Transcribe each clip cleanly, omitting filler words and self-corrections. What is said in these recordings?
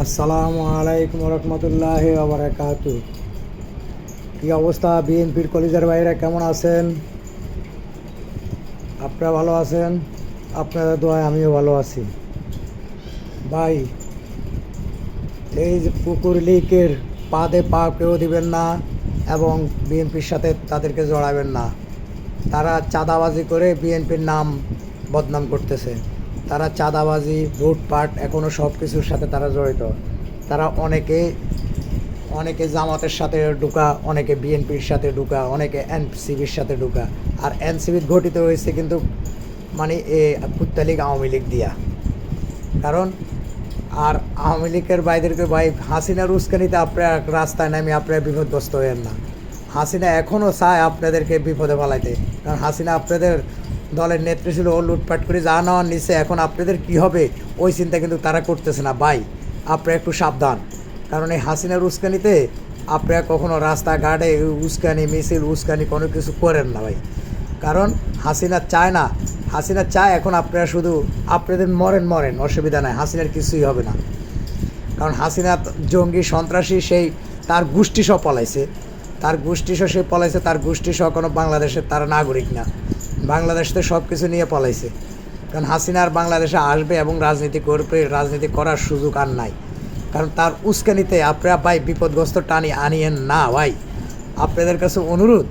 আসসালামু আলাইকুম রহমতুল্লাহি ওয়া বারাকাতুহু। কী অবস্থা বিএনপির কলিজার ভাইরা, কেমন আছেন? আপনারা ভালো আছেন? আপনাদের দোয়ায় আমিও ভালো আছি। ভাই, এই যে কুকুর লীগের পাদে পা কেউ দিবেন না এবং বিএনপির সাথে তাদেরকে জড়াবেন না। তারা চাঁদাবাজি করে বিএনপির নাম বদনাম করতেছে। তারা চাঁদাবাজি, লুটপাট, এখনও সব কিছুর সাথে তারা জড়িত। তারা অনেকে জামাতের সাথে ঢুকা, অনেকে বিএনপির সাথে ঢুকা, অনেকে এনসিবির সাথে ঢুকা। আর এনসিবি গঠিত হয়েছে কিন্তু মানে কুত্তা লীগ, আওয়ামী লীগ দিয়া। কারণ আর আওয়ামী লীগের ভাইদেরকে ভাই হাসিনার উস্কানিতে আপনারা রাস্তায় নামে আপনারা বিপদগ্রস্ত হয়েন না। হাসিনা এখনও চায় আপনাদেরকে বিপদে ফেলাইতে। কারণ হাসিনা আপনাদের দলের নেত্রী ছিল, ও লুটপাট করে যা নেওয়ার নিচে এখন আপনাদের কী হবে ওই চিন্তা কিন্তু তারা করতেছে না। ভাই, আপনারা একটু সাবধান। কারণ এই হাসিনার উস্কানিতে আপনারা কখনো রাস্তাঘাটে উস্কানি মিছিল উস্কানি কোনো কিছু করেন না ভাই। কারণ হাসিনা চায় না, হাসিনা চায় এখন আপনারা শুধু আপনাদের মরেন, অসুবিধা নাই, হাসিনার কিছুই হবে না। কারণ হাসিনা জঙ্গি সন্ত্রাসী, সেই তার গোষ্ঠী সহ পলাইছে, তার গোষ্ঠী সহ সে পলাইছে, তার গোষ্ঠী সহ কোনো বাংলাদেশের তারা নাগরিক না, বাংলাদেশ তো সব কিছু নিয়ে পলাইছে। কারণ হাসিনা আর বাংলাদেশে আসবে এবং রাজনীতি করবে, রাজনীতি করার সুযোগ আর নাই। কারণ তার উস্কানিতে আপনারা ভাই বিপদগ্রস্ত টানি আনিয়েন না ভাই। আপনাদের কাছে অনুরোধ,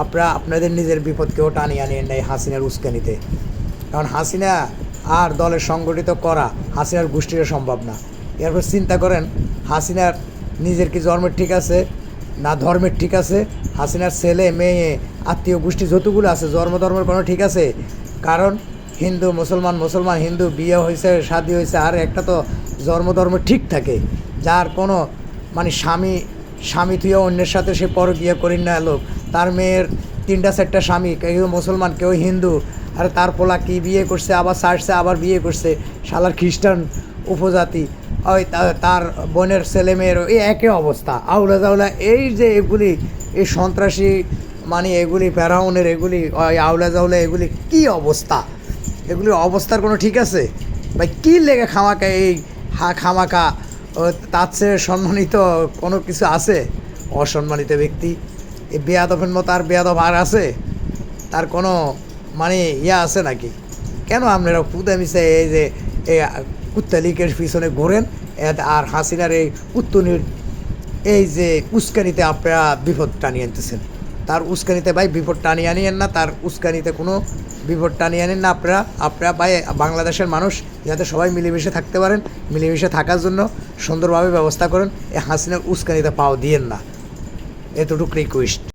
আপনারা আপনাদের নিজের বিপদকেও টানি আনিয়েন না এই হাসিনার উস্কানিতে। কারণ হাসিনা আর দলের সংগঠিত করা হাসিনার গোষ্ঠীরও সম্ভব না। এরপর চিন্তা করেন, হাসিনার নিজের কি জন্মের ঠিক আছে না ধর্মের ঠিক আছে? হাসিনার ছেলে মেয়ে আত্মীয় গোষ্ঠী যতগুলো আছে ধর্মের কোনো ঠিক আছে? কারণ হিন্দু মুসলমান, মুসলমান হিন্দু, বিয়ে হয়েছে শাদী হয়েছে, আর একটা তো ধর্ম ঠিক থাকে, যার কোনো মানে স্বামী থুয়ে অন্যের সাথে সে পরকীয়া করি না লোক। তার মেয়ের 3-4টা স্বামী, কেউ মুসলমান কেউ হিন্দু, আর তার পোলা কি বিয়ে করছে, আবার ছাড়ছে, আবার বিয়ে করছে শালার খ্রিস্টান উপজাতি। ওই তার বোনের ছেলে মেয়ের এই একই অবস্থা। আউলা জাউলা এই যে এগুলি, এই সন্ত্রাসী মানে এগুলি ফেরাউনের, এগুলি ওই আউলা জাউলা, এগুলি কি অবস্থা? এগুলির অবস্থার কোনো ঠিক আছে ভাই? কী লেগে খামাকা এই খামাকা? তার চেয়ে সম্মানিত কোনো কিছু আছে? অসম্মানিত ব্যক্তি এই বেয়াদবের মতো আর বেয়াদব আর আছে? তার কোনো মানে আছে নাকি? কেন আপনারা পুদে মিশে এই যে এই কুত্তা লীগের পিছনে ঘোরেন আর হাসিনার এই উত্তনির এই যে উস্কানিতে আপনারা বিপদ টানিয়ে আনতেছেন? তার উস্কানিতে ভাই বিপদ টানিয়ে আনিয়েন না, তার উস্কানিতে কোনো বিপদ টানিয়ে আনেন না। আপনারা ভাই বাংলাদেশের মানুষ যাতে সবাই মিলেমিশে থাকতে পারেন, মিলেমিশে থাকার জন্য সুন্দরভাবে ব্যবস্থা করেন। এই হাসিনার উস্কানিতে পাও দিয়েন না, এতটুকু রিকোয়েস্ট।